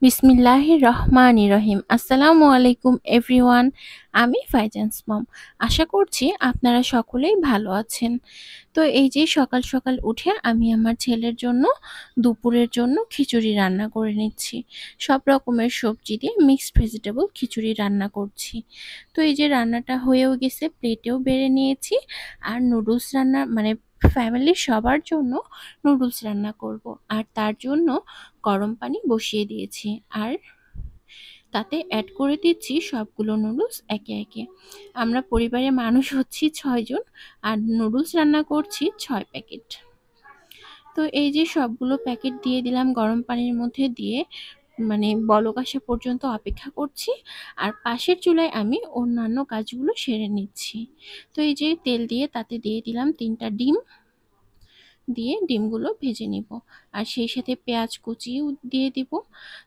বিসমিল্লাহির রহমানির রহিম। আসসালামু আলাইকুম এভরিওয়ান। আমি ফাইজান্স মম। আশা করছি আপনারা সকলেই ভালো আছেন। তো এই যে সকাল সকাল উঠে আমি আমার ছেলের জন্য দুপুরের জন্য খিচুড়ি রান্না করে নিচ্ছি। সব রকমের সবজি দিয়ে মিক্সড ভেজিটেবল খিচুড়ি রান্না করছি। তো এই যে রান্নাটা হয়েও গেছে, প্লেটেও বেড়ে নিয়েছি। আর নুডলস রান্না মানে ফ্যামিলির সবার জন্য নুডলস রান্না করব। আর তার জন্য গরম পানি বসিয়ে দিয়েছি। আর তাতে অ্যাড করে দিচ্ছি সবগুলো নুডলস একে একে। আমরা পরিবারের মানুষ হচ্ছি ৬ জন, আর নুডলস রান্না করছি ৬ প্যাকেট। তো এই যে সবগুলো প্যাকেট দিয়ে দিলাম গরম পানির মধ্যে দিয়ে, মানে বলক আসা পর্যন্ত অপেক্ষা করছি। আর পাশের চুলায় আমি অন্যান্য কাজগুলো সেরে নিচ্ছি। তো এই যে তেল দিয়ে তাতে দিয়ে দিলাম ৩টা ডিম, দিয়ে ডিমগুলো ভেজে নিব। আর সেই সাথে পেঁয়াজ কুচিও দিয়ে দিব।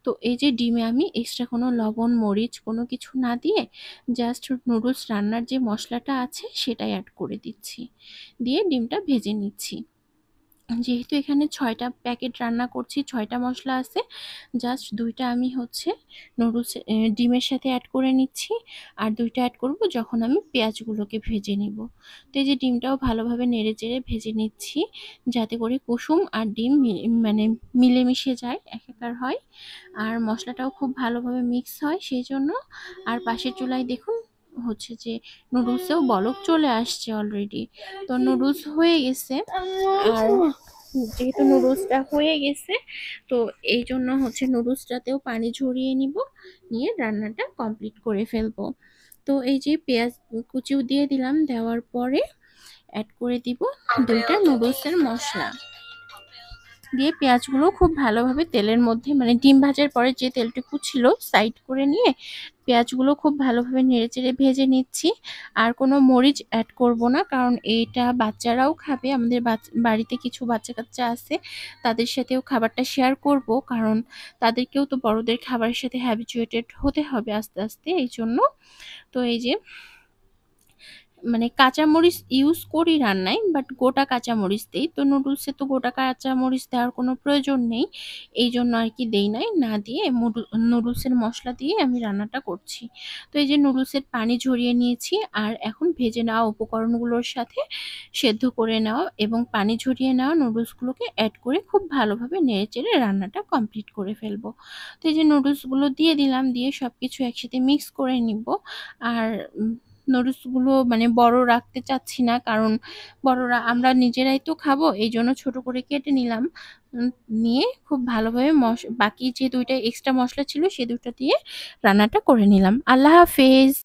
তো এই যে ডিমে আমি এক্সট্রা কোনো লবণ মরিচ কোনো কিছু না দিয়ে জাস্ট নুডলস রান্নার যে মশলাটা আছে সেটাই অ্যাড করে দিচ্ছি, দিয়ে ডিমটা ভেজে নিচ্ছি। যেহেতু এখানে ৬টা প্যাকেট রান্না করছি, ৬টা মশলা আছে, জাস্ট ২টা আমি হচ্ছে নুডলস ডিমের সাথে অ্যাড করে নিচ্ছি। আর ২টা অ্যাড করব যখন আমি পেঁয়াজগুলোকে ভেজে নিব। তো এই যে ডিমটাও ভালোভাবে নেড়েচেড়ে ভেজে নিচ্ছি, যাতে করে কুসুম আর ডিম মানে মিলেমিশে যায়, একাকার হয়। আর মশলাটাও খুব ভালোভাবে মিক্স হয় সেই জন্য। আর পাশের চুলায় দেখুন হচ্ছে যে নুডলসেও বলক চলে আসছে অলরেডি। তো নুডলস হয়ে গেছে। আর যেহেতু নুডলসটা হয়ে গেছে, তো এই জন্য হচ্ছে নুডলসটাতেও পানি ঝরিয়ে নিব, নিয়ে রান্নাটা কমপ্লিট করে ফেলবো। তো এই যে পেঁয়াজ কুচিও দিয়ে দিলাম, দেওয়ার পরে অ্যাড করে দিব 2টা নুডলসের মশলা, দিয়ে পেঁয়াজগুলো খুব ভালোভাবে তেলের মধ্যে, মানে ডিম ভাজার পরে যে তেলটুকু ছিল সাইড করে নিয়ে পেঁয়াজগুলো খুব ভালোভাবে নেড়েচেড়ে ভেজে নিচ্ছি। আর কোনো মরিচ অ্যাড করব না, কারণ এইটা বাচ্চারাও খাবে। আমাদের বাড়িতে কিছু বাচ্চা কাচ্চা আছে, তাদের সাথেও খাবারটা শেয়ার করব, কারণ তাদেরকেও তো বড়দের খাবারের সাথে হ্যাবিচুয়েটেড হতে হবে আস্তে আস্তে, এই জন্য। তো এই যে মানে কাঁচামরিচ ইউজ করি রান্নায়, বাট গোটা কাঁচামরিচ দেই। তো নুডলসে তো গোটা কাঁচামরিচ দেওয়ার কোনো প্রয়োজন নেই, এই জন্য আর কি দেই নাই, না দিয়ে নুডলসের মশলা দিয়ে আমি রান্নাটা করছি। তো এই যে নুডলসের পানি ঝরিয়ে নিয়েছি, আর এখন ভেজে নেওয়া উপকরণগুলোর সাথে সেদ্ধ করে নেওয়া এবং পানি ঝরিয়ে নেওয়া নুডলসগুলোকে অ্যাড করে খুব ভালোভাবে নেড়েচেড়ে রান্নাটা কমপ্লিট করে ফেলবো। তো এই যে নুডলসগুলো দিয়ে দিলাম, দিয়ে সব কিছু একসাথে মিক্স করে নিব। আর নুডলসগুলো মানে বড় রাখতে চাচ্ছি না, কারণ বড়রা আমরা নিজেরাই তো খাবো, এই জন্য ছোট করে কেটে নিলাম। নিয়ে খুব ভালোভাবে বাকি যে 2টা এক্সট্রা মশলা ছিল সে 2টা দিয়ে রান্নাটা করে নিলাম। আল্লাহ হাফেজ।